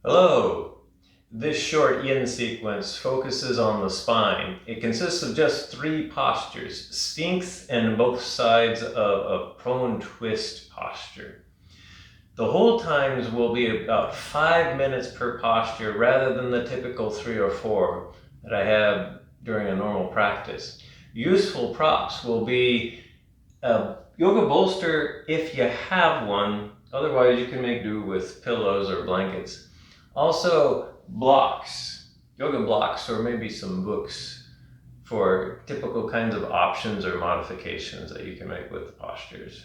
Hello! This short yin sequence focuses on the spine. It consists of just 3 postures, Sphinx and both sides of a prone twist posture. The hold times will be about 5 minutes per posture rather than the typical 3 or 4 that I have during a normal practice. Useful props will be a yoga bolster if you have one, otherwise you can make do with pillows or blankets. Also, blocks, yoga blocks, or maybe some books for typical kinds of options or modifications that you can make with the postures.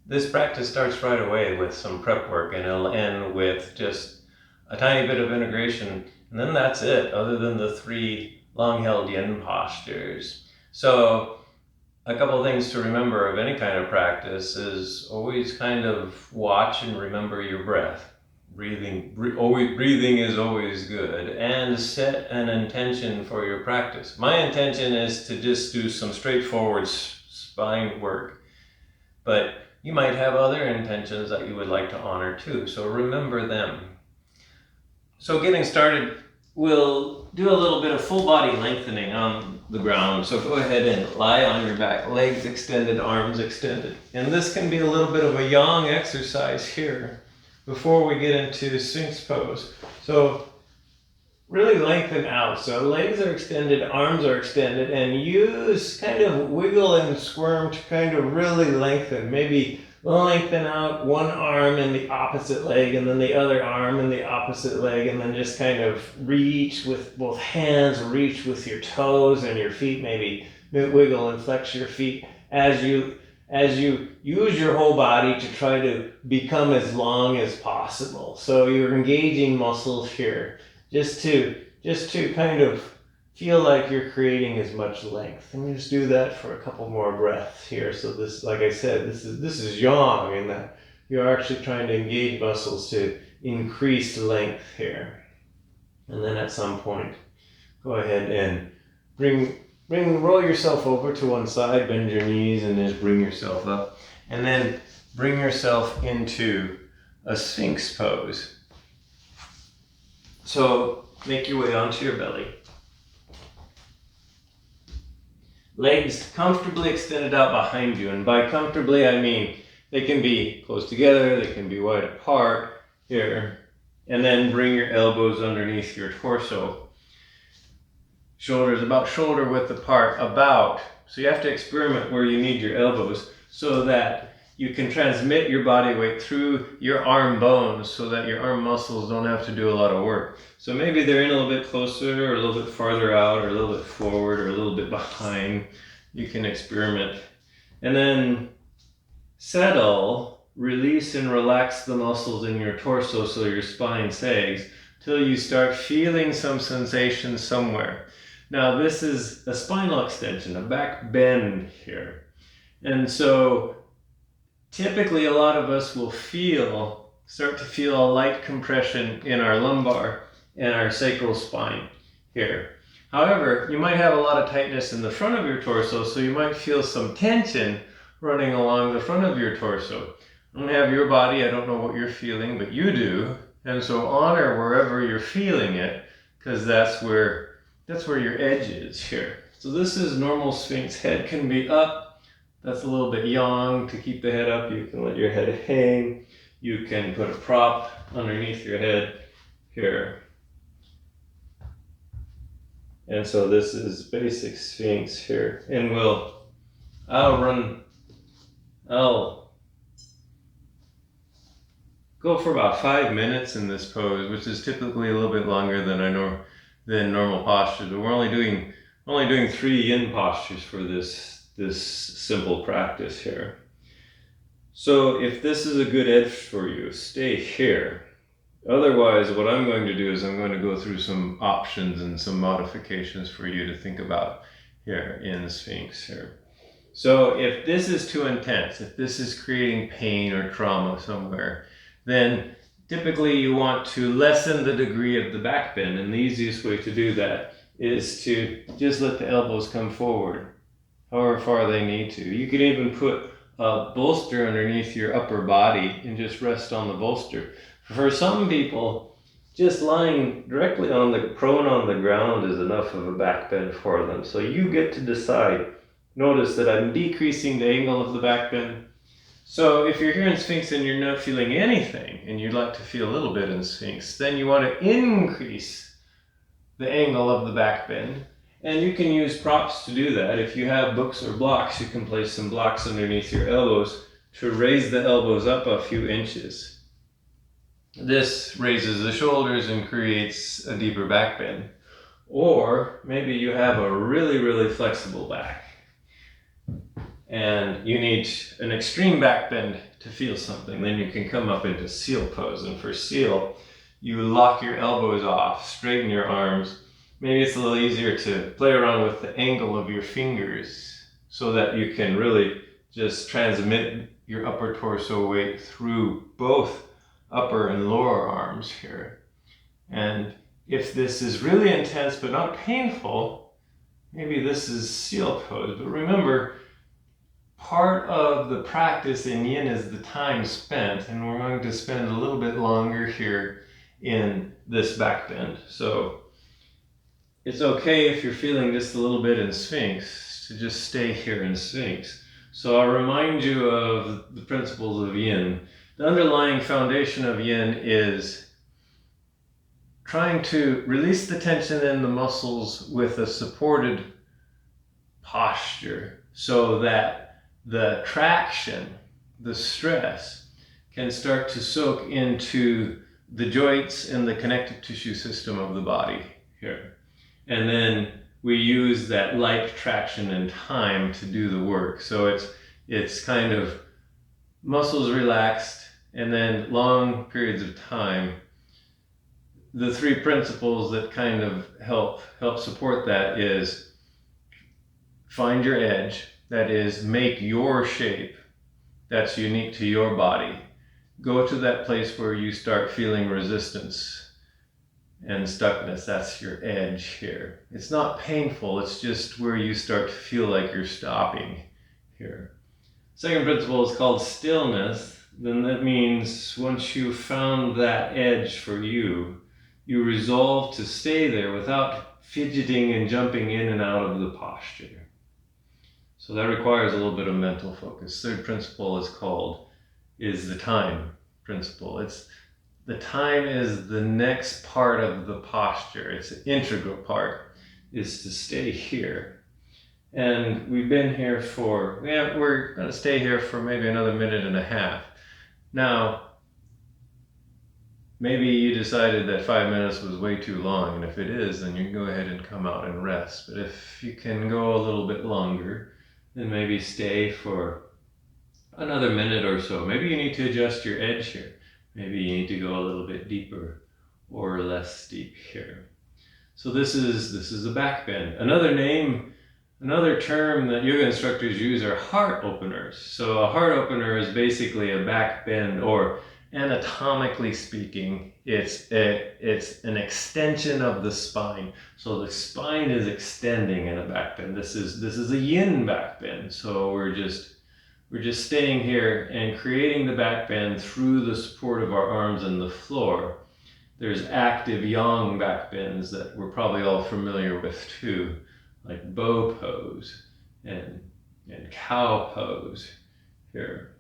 This practice starts right away with some prep work, and it'll end with just a tiny bit of integration, and then that's it, other than the 3 long-held yin postures. So a couple of things to remember of any kind of practice is always kind of watch and remember your breath. Breathing is always good, and set an intention for your practice. My intention is to just do some straightforward spine work, but you might have other intentions that you would like to honor too, so remember them. So getting started, we'll do a little bit of full body lengthening on the ground. So go ahead and lie on your back, legs extended, arms extended. And this can be a little bit of a yang exercise here before we get into Sphinx Pose. So really lengthen out. So legs are extended, arms are extended, and use kind of wiggle and squirm to kind of really lengthen. Maybe lengthen out one arm and the opposite leg, and then the other arm and the opposite leg, and then just kind of reach with both hands, reach with your toes and your feet, maybe wiggle and flex your feet as you use your whole body to try to become as long as possible. So you're engaging muscles here just to kind of feel like you're creating as much length. And just do that for a couple more breaths here. So this, like I said, this is yang, and that you're actually trying to engage muscles to increase length here. And then at some point, go ahead and roll yourself over to one side, bend your knees, and just bring yourself up. And then bring yourself into a Sphinx pose. So make your way onto your belly. Legs comfortably extended out behind you, and by comfortably I mean they can be close together, they can be wide apart here, and then bring your elbows underneath your torso. Shoulders about shoulder width apart, so you have to experiment where you need your elbows so that you can transmit your body weight through your arm bones so that your arm muscles don't have to do a lot of work. So maybe they're in a little bit closer or a little bit farther out or a little bit forward or a little bit behind. You can experiment. And then settle, release and relax the muscles in your torso so your spine sags till you start feeling some sensation somewhere. Now this is a spinal extension, a back bend here. And so typically a lot of us will start to feel a light compression in our lumbar and our sacral spine here. However, you might have a lot of tightness in the front of your torso, so you might feel some tension running along the front of your torso. I don't have your body, I don't know what you're feeling, but you do. And so honor wherever you're feeling it, because that's where your edge is here. So this is normal Sphinx. Head can be up. That's a little bit yang to keep the head up. You can let your head hang. You can put a prop underneath your head here. And so this is basic Sphinx here. And I'll go for about 5 minutes in this pose, which is typically a little bit longer than normal postures. But we're only doing 3 yin postures for this simple practice here. So if this is a good edge for you, stay here. Otherwise, what I'm going to do is I'm going to go through some options and some modifications for you to think about here in Sphinx here. So if this is too intense, if this is creating pain or trauma somewhere, then typically you want to lessen the degree of the back bend, and the easiest way to do that is to just let the elbows come forward, however far they need to. You can even put a bolster underneath your upper body and just rest on the bolster. For some people, just lying directly on the prone on the ground is enough of a back bend for them. So you get to decide. Notice that I'm decreasing the angle of the back bend. So if you're here in Sphinx and you're not feeling anything and you'd like to feel a little bit in Sphinx, then you want to increase the angle of the back bend. And you can use props to do that. If you have books or blocks, you can place some blocks underneath your elbows to raise the elbows up a few inches. This raises the shoulders and creates a deeper back bend. Or maybe you have a really, really flexible back and you need an extreme back bend to feel something. Then you can come up into seal pose. And for seal, you lock your elbows off, straighten your arms. Maybe it's a little easier to play around with the angle of your fingers so that you can really just transmit your upper torso weight through both upper and lower arms here. And if this is really intense but not painful, maybe this is seal pose. But remember, part of the practice in yin is the time spent, and we're going to spend a little bit longer here in this back bend. So it's okay if you're feeling just a little bit in Sphinx to just stay here in Sphinx. So I'll remind you of the principles of yin. The underlying foundation of yin is trying to release the tension in the muscles with a supported posture so that the traction, the stress, can start to soak into the joints and the connective tissue system of the body here. And then we use that light traction and time to do the work. So it's kind of muscles relaxed and then long periods of time. The three principles that kind of help support that is find your edge. That is, make your shape that's unique to your body. Go to that place where you start feeling resistance and stuckness. That's your edge here. It's not painful, it's just where you start to feel like you're stopping here. Second principle is called stillness. Then that means once you've found that edge for you, you resolve to stay there without fidgeting and jumping in and out of the posture. So that requires a little bit of mental focus. Third principle is the time principle. The time is the next part of the posture. It's an integral part, is to stay here. And we've been here we're going to stay here for maybe another minute and a half. Now, maybe you decided that 5 minutes was way too long, and if it is, then you can go ahead and come out and rest. But if you can go a little bit longer, then maybe stay for another minute or so. Maybe you need to adjust your edge here. Maybe you need to go a little bit deeper or less deep here. So this is a back bend. Another term that yoga instructors use are heart openers. So a heart opener is basically a back bend, or anatomically speaking, it's an extension of the spine. So the spine is extending in a back bend. This is a yin back bend. So we're just staying here and creating the back bend through the support of our arms and the floor. There's active yang back bends that we're probably all familiar with too, like bow pose and cow pose here.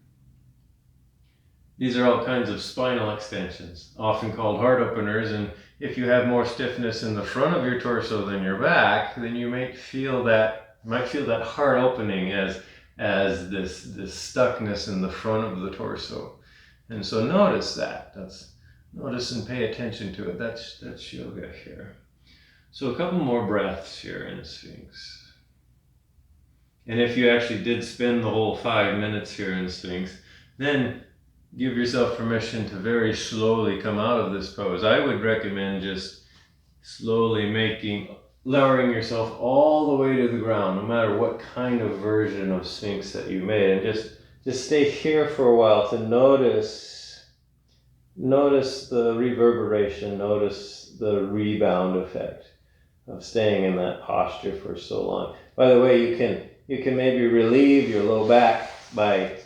These are all kinds of spinal extensions, often called heart openers, and if you have more stiffness in the front of your torso than your back, then you might feel that heart opening as this stuckness in the front of the torso. And so notice that. Notice and pay attention to it. That's yoga here. So a couple more breaths here in Sphinx. And if you actually did spend the whole 5 minutes here in Sphinx, then give yourself permission to very slowly come out of this pose. I would recommend just slowly lowering yourself all the way to the ground, no matter what kind of version of Sphinx that you made, and just stay here for a while to notice the reverberation, notice the rebound effect. of staying in that posture for so long. By the way, you can maybe relieve your low back by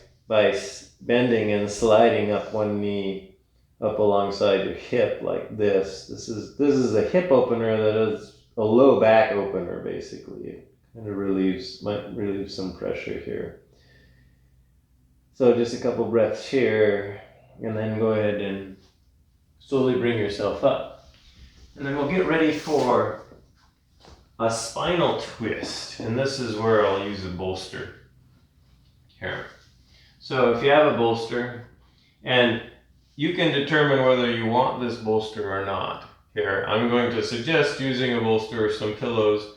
bending and sliding up one knee up alongside your hip like this. This is a hip opener that is a low back opener basically. It kind of might relieve some pressure here. So just a couple breaths here, and then go ahead and slowly bring yourself up. And then we'll get ready for a spinal twist. And this is where I'll use a bolster here. So if you have a bolster, and you can determine whether you want this bolster or not. Here, I'm going to suggest using a bolster or some pillows.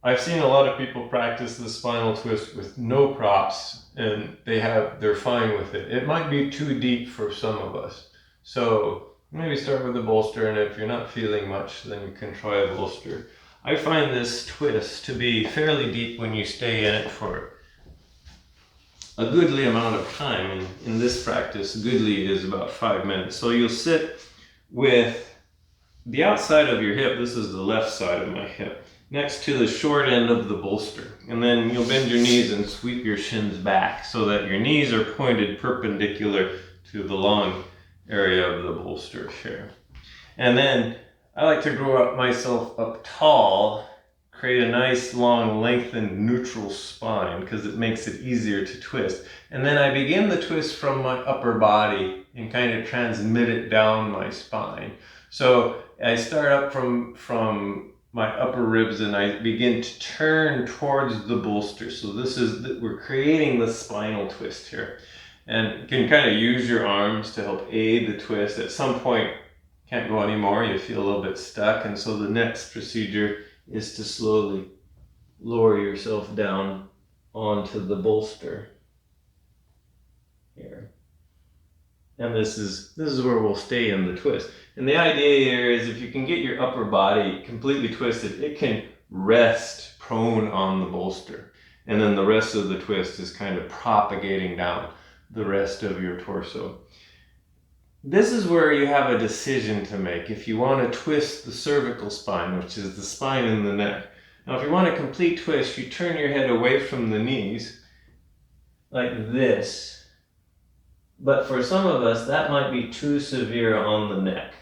I've seen a lot of people practice the spinal twist with no props, and they're fine with it. It might be too deep for some of us. So maybe start with a bolster, and if you're not feeling much, then you can try a bolster. I find this twist to be fairly deep when you stay in it for a goodly amount of time. And in this practice, goodly is about 5 minutes. So you'll sit with the outside of your hip, this is the left side of my hip, next to the short end of the bolster. And then you'll bend your knees and sweep your shins back so that your knees are pointed perpendicular to the long area of the bolster here. And then I like to grow myself up tall, create a nice long lengthened neutral spine because it makes it easier to twist. And then I begin the twist from my upper body and kind of transmit it down my spine. So I start up from my upper ribs and I begin to turn towards the bolster. So we're creating the spinal twist here. And you can kind of use your arms to help aid the twist. At some point, can't go anymore, you feel a little bit stuck. And so the next procedure is to slowly lower yourself down onto the bolster here. And this is where we'll stay in the twist. And the idea here is if you can get your upper body completely twisted, it can rest prone on the bolster. And then the rest of the twist is kind of propagating down the rest of your torso. This is where you have a decision to make. If you want to twist the cervical spine, which is the spine in the neck. Now, if you want a complete twist, you turn your head away from the knees like this. But for some of us, that might be too severe on the neck.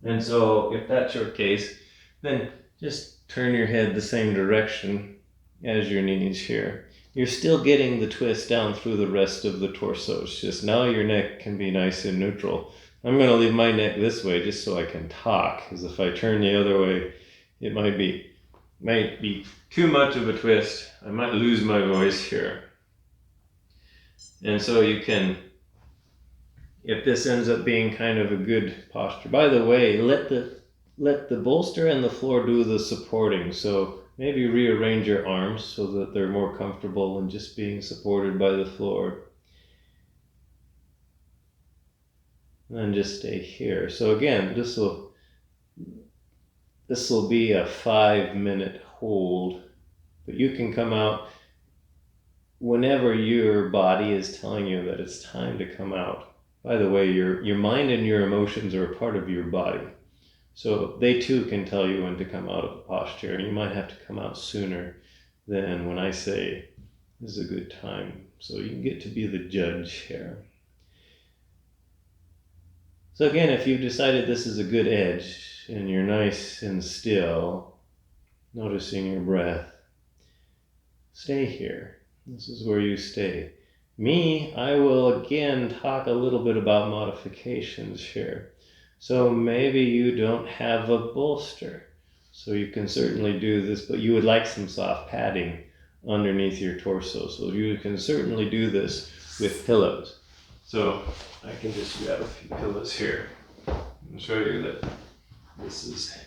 And so if that's your case, then just turn your head the same direction as your knees here. You're still getting the twist down through the rest of the torso. It's just now your neck can be nice and neutral. I'm going to leave my neck this way just so I can talk, because if I turn the other way, it might be too much of a twist. I might lose my voice here. And so you can, if this ends up being kind of a good posture. By the way, let the bolster and the floor do the supporting. So maybe rearrange your arms so that they're more comfortable in just being supported by the floor. And then just stay here. So again, this will be a 5-minute hold, but you can come out whenever your body is telling you that it's time to come out. By the way, your mind and your emotions are a part of your body. So they too can tell you when to come out of the posture. You might have to come out sooner than when I say this is a good time. So you can get to be the judge here. So again, if you've decided this is a good edge and you're nice and still, noticing your breath, stay here. This is where you stay. Me, I will again talk a little bit about modifications here. So maybe you don't have a bolster, so you can certainly do this, but you would like some soft padding underneath your torso. So you can certainly do this with pillows. So I can just grab a few pillows here and show you that this is,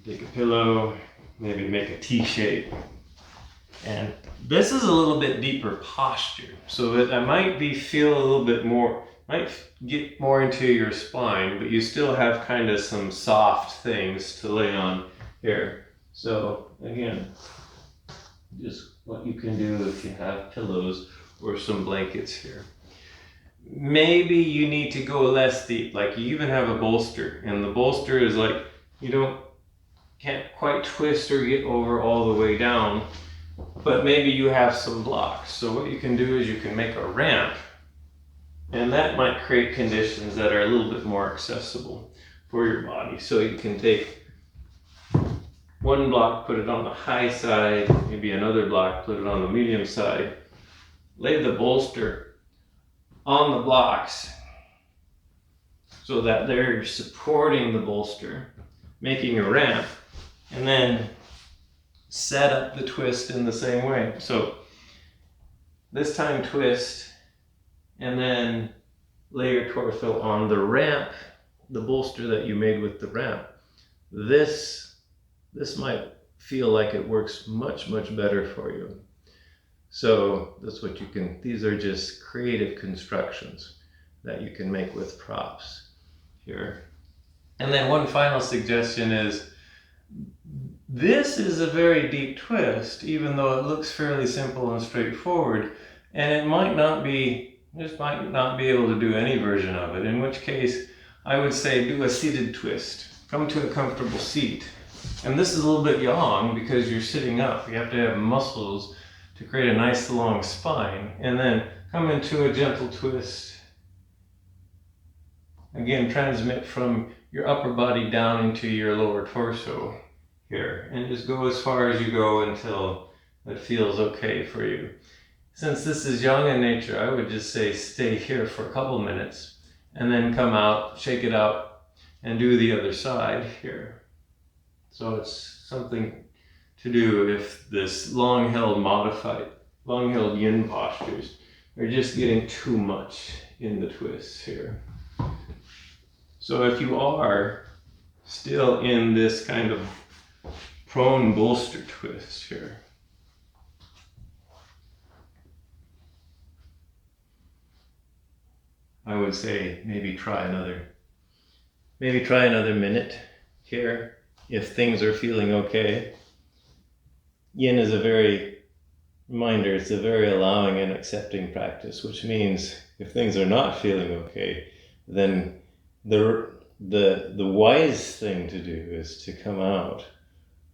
take a pillow, maybe make a T shape. And this is a little bit deeper posture, so that I might feel a little bit more, might get more into your spine, but you still have kind of some soft things to lay on here. So again, just what you can do if you have pillows or some blankets here. maybe you need to go less deep. Like you even have a bolster, and the bolster is like can't quite twist or get over all the way down, but maybe you have some blocks. So what you can do is you can make a ramp, and that might create conditions that are a little bit more accessible for your body. So you can take one block, put it on the high side, maybe another block, put it on the medium side, lay the bolster on the blocks so that they're supporting the bolster, making a ramp, and then set up the twist in the same way. So this time twist, and then lay your torso on the ramp, the bolster that you made with the ramp. This might feel like it works much, much better for you. So that's what you can, these are just creative constructions that you can make with props here. And then one final suggestion is, this is a very deep twist, even though it looks fairly simple and straightforward, and it might not be, just might not be able to do any version of it, in which case I would say do a seated twist. Come to a comfortable seat. And this is a little bit long because you're sitting up. You have to have muscles to create a nice long spine, and then come into a gentle twist. Again, transmit from your upper body down into your lower torso here, and just go as far as you go until it feels okay for you. Since this is young in nature, I would just say stay here for a couple minutes and then come out, shake it out, and do the other side here. So it's something to do if this long-held yin postures are just getting too much in the twists here. So if you are still in this kind of prone bolster twist here, I would say maybe try another minute here if things are feeling okay. Yin is it's a very allowing and accepting practice, which means if things are not feeling okay, then the wise thing to do is to come out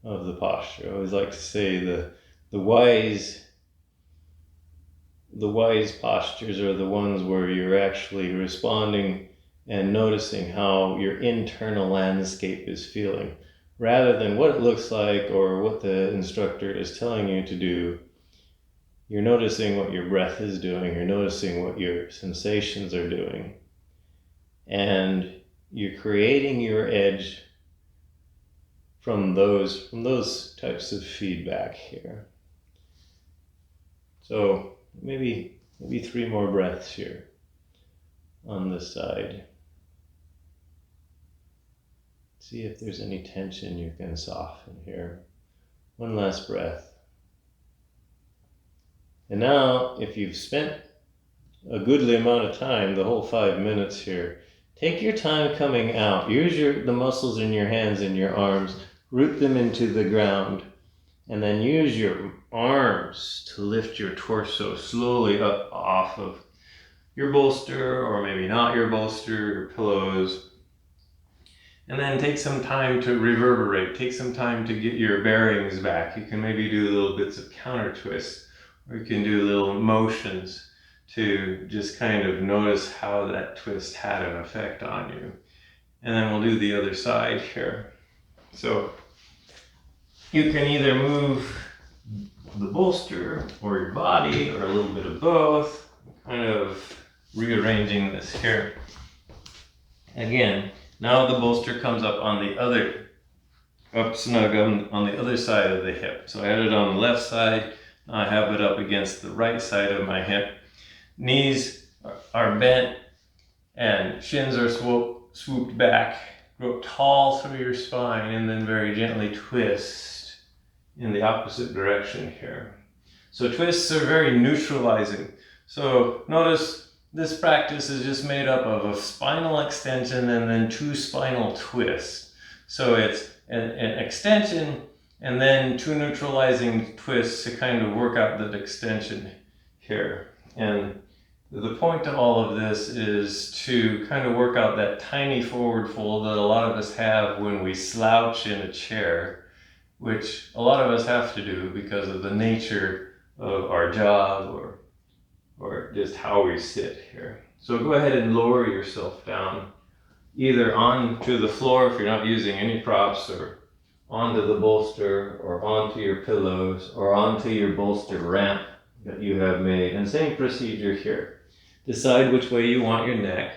of the posture. I always like to say the wise postures are the ones where you're actually responding and noticing how your internal landscape is feeling, rather than what it looks like or what the instructor is telling you to do. You're noticing what your breath is doing, you're noticing what your sensations are doing, and you're creating your edge from those types of feedback here. So maybe 3 more breaths here on this side. See if there's any tension you can soften here. One last breath. And now, if you've spent a goodly amount of time, the whole 5 minutes here, take your time coming out. Use the muscles in your hands and your arms, root them into the ground, and then use your arms to lift your torso slowly up off of your bolster, or maybe not your bolster, your pillows. And then take some time to reverberate, take some time to get your bearings back. You can maybe do little bits of counter twists, or you can do little motions to just kind of notice how that twist had an effect on you. And then we'll do the other side here. So you can either move the bolster or your body, or a little bit of both, kind of rearranging this here. Again, now the bolster comes up on the other, up snug on the other side of the hip. So I had it on the left side, now I have it up against the right side of my hip. Knees are bent and shins are swooped back. Go tall through your spine, and then very gently twist in the opposite direction here. So twists are very neutralizing. So notice this practice is just made up of a spinal extension and then 2 spinal twists. So it's an extension and then 2 neutralizing twists to kind of work out that extension here. And The point to all of this is to kind of work out that tiny forward fold that a lot of us have when we slouch in a chair, which a lot of us have to do because of the nature of our job or just how we sit here. So go ahead and lower yourself down, either onto the floor if you're not using any props, or onto the bolster, or onto your pillows, or onto your bolster ramp that you have made. And same procedure here. Decide which way you want your neck.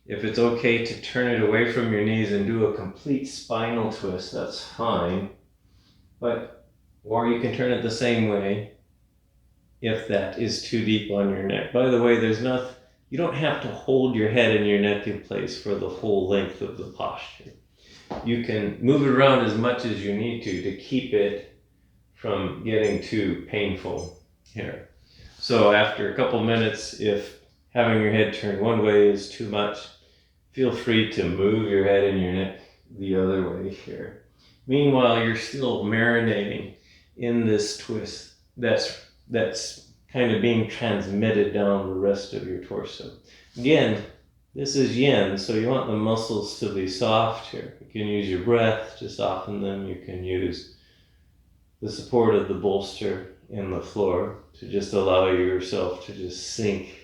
If it's okay to turn it away from your knees and do a complete spinal twist, that's fine. Or you can turn it the same way if that is too deep on your neck. By the way, you don't have to hold your head and your neck in place for the whole length of the posture. You can move it around as much as you need to keep it from getting too painful here. So after a couple minutes, if having your head turned one way is too much, feel free to move your head and your neck the other way here. Meanwhile, you're still marinating in this twist that's kind of being transmitted down the rest of your torso. Again, this is yin, so you want the muscles to be soft here. You can use your breath to soften them. You can use the support of the bolster in the floor to just allow yourself to just sink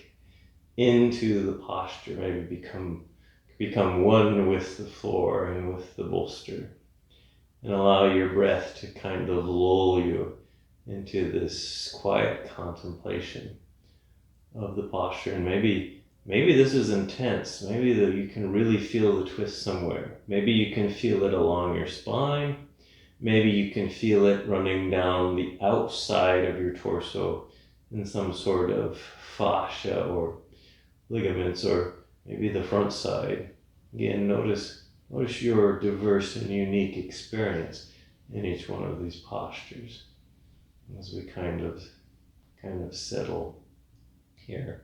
into the posture, maybe become one with the floor and with the bolster, and allow your breath to kind of lull you into this quiet contemplation of the posture. And maybe this is intense. Maybe you can really feel the twist somewhere. Maybe you can feel it along your spine. Maybe you can feel it running down the outside of your torso in some sort of fascia or ligaments, or maybe the front side. Again, notice your diverse and unique experience in each one of these postures as we kind of settle here.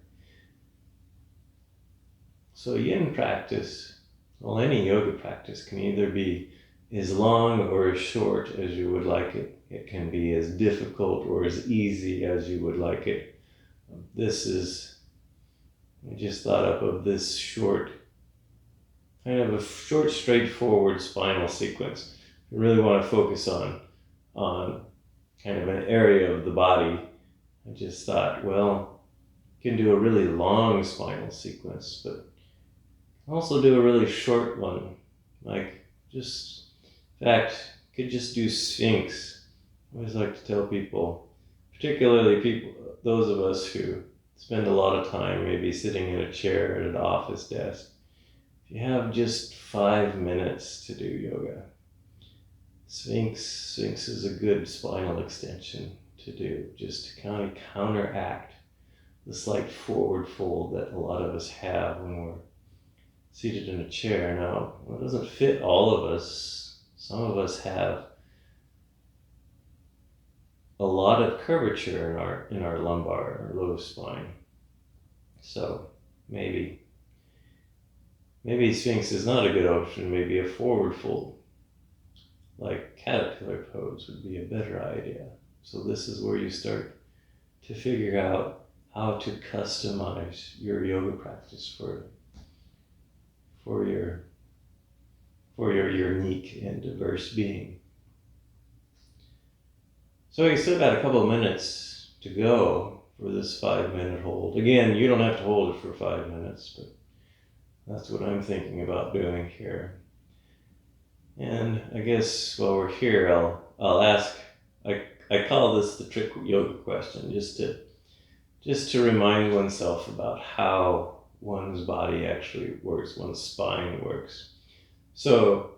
So yin practice, well, any yoga practice can either be as long or as short as you would like it. It can be as difficult or as easy as you would like it. I just thought up of this kind of a short, straightforward spinal sequence. You really want to focus on kind of an area of the body. I just thought, well, you can do a really long spinal sequence, but also do a really short one. In fact, you could just do Sphinx. I always like to tell people, particularly those of us who spend a lot of time maybe sitting in a chair at an office desk, if you have just 5 minutes to do yoga, Sphinx is a good spinal extension to do, just to kind of counteract the slight forward fold that a lot of us have when we're seated in a chair. Now, it doesn't fit all of us. Some of us have a lot of curvature in our lumbar or low spine. So maybe Sphinx is not a good option. Maybe a forward fold, like caterpillar pose, would be a better idea. So this is where you start to figure out how to customize your yoga practice for your unique and diverse being. So we still got a couple of minutes to go for this 5-minute hold. Again, you don't have to hold it for 5 minutes, but that's what I'm thinking about doing here. And I guess while we're here, I'll ask, I call this the trick yoga question, just to remind oneself about how one's body actually works, one's spine works. So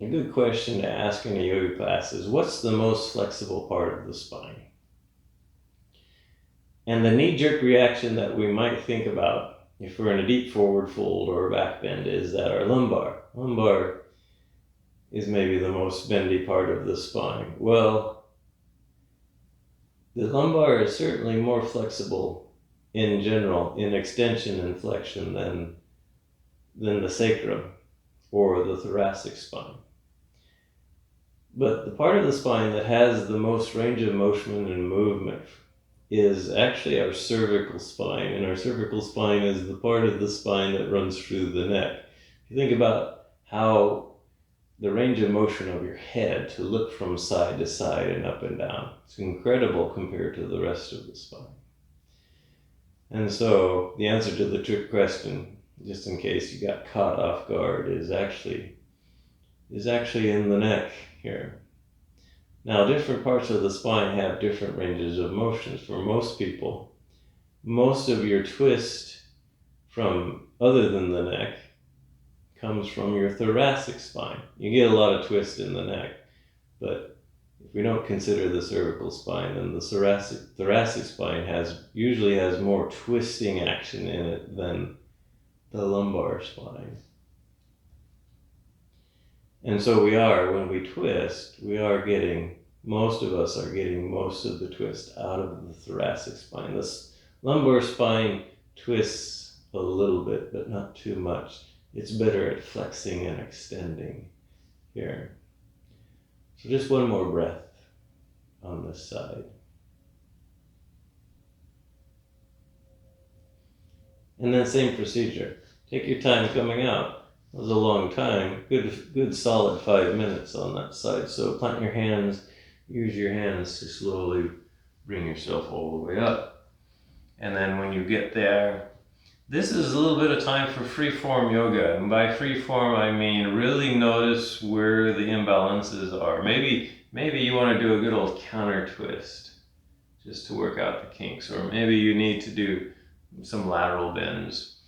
a good question to ask in a yoga class is, what's the most flexible part of the spine? And the knee-jerk reaction that we might think about if we're in a deep forward fold or a back bend is that our lumbar. Lumbar is maybe the most bendy part of the spine. Well, the lumbar is certainly more flexible in general, in extension and flexion, than the sacrum or the thoracic spine. But the part of the spine that has the most range of motion and movement is actually our cervical spine, and our cervical spine is the part of the spine that runs through the neck. If you think about how the range of motion of your head to look from side to side and up and down, it's incredible compared to the rest of the spine. And so the answer to the trick question, just in case you got caught off guard, is actually in the neck here. Now, different parts of the spine have different ranges of motions. For most people, most of your twist from other than the neck comes from your thoracic spine. You get a lot of twist in the neck, but if we don't consider the cervical spine, then the thoracic spine usually has more twisting action in it than the lumbar spine. And so when we twist, most of us are getting most of the twist out of the thoracic spine. This lumbar spine twists a little bit, but not too much. It's better at flexing and extending here. So just one more breath on this side. And then same procedure. Take your time coming out. It was a long time, good solid 5 minutes on that side. So plant your hands, use your hands to slowly bring yourself all the way up. And then when you get there, this is a little bit of time for free-form yoga. And by free-form, I mean really notice where the imbalances are. Maybe you want to do a good old counter twist just to work out the kinks. Or maybe you need to do some lateral bends.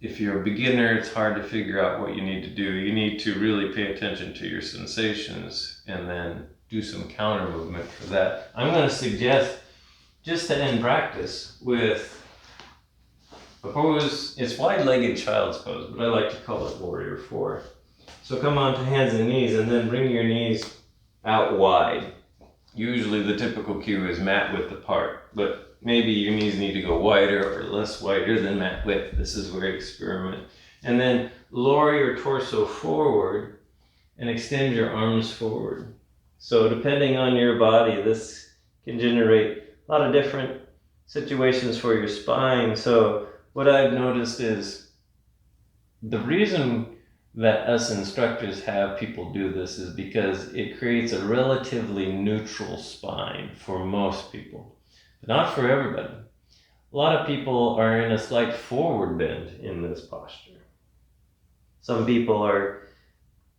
If you're a beginner, it's hard to figure out what you need to do. You need to really pay attention to your sensations and then do some counter movement for that. I'm going to suggest, just to end practice, with a pose. It's wide-legged child's pose, but I like to call it Warrior 4. So come on to hands and knees, and then bring your knees out wide. Usually the typical cue is mat width apart, but maybe your knees need to go wider or less wider than mat width. This is where you experiment. And then lower your torso forward and extend your arms forward. So depending on your body, this can generate a lot of different situations for your spine. So what I've noticed is the reason that us instructors have people do this is because it creates a relatively neutral spine for most people. But not for everybody. A lot of people are in a slight forward bend in this posture. Some people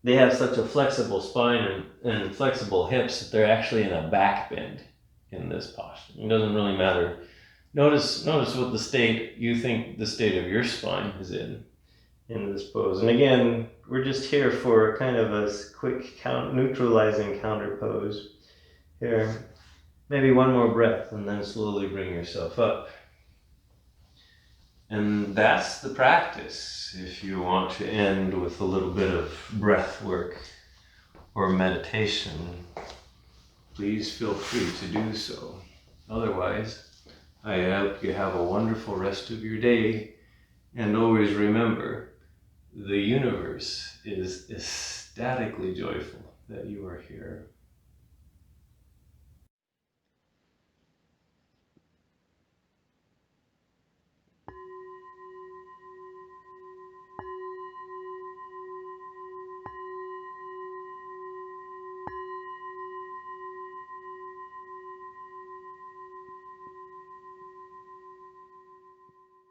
they have such a flexible spine and flexible hips that they're actually in a back bend in this posture. It doesn't really matter. Notice what the state you think the state of your spine is in this pose. And again, we're just here for kind of a quick neutralizing counter pose here. Maybe one more breath and then slowly bring yourself up. And that's the practice. If you want to end with a little bit of breath work or meditation, please feel free to do so. Otherwise, I hope you have a wonderful rest of your day. And always remember, the universe is ecstatically joyful that you are here.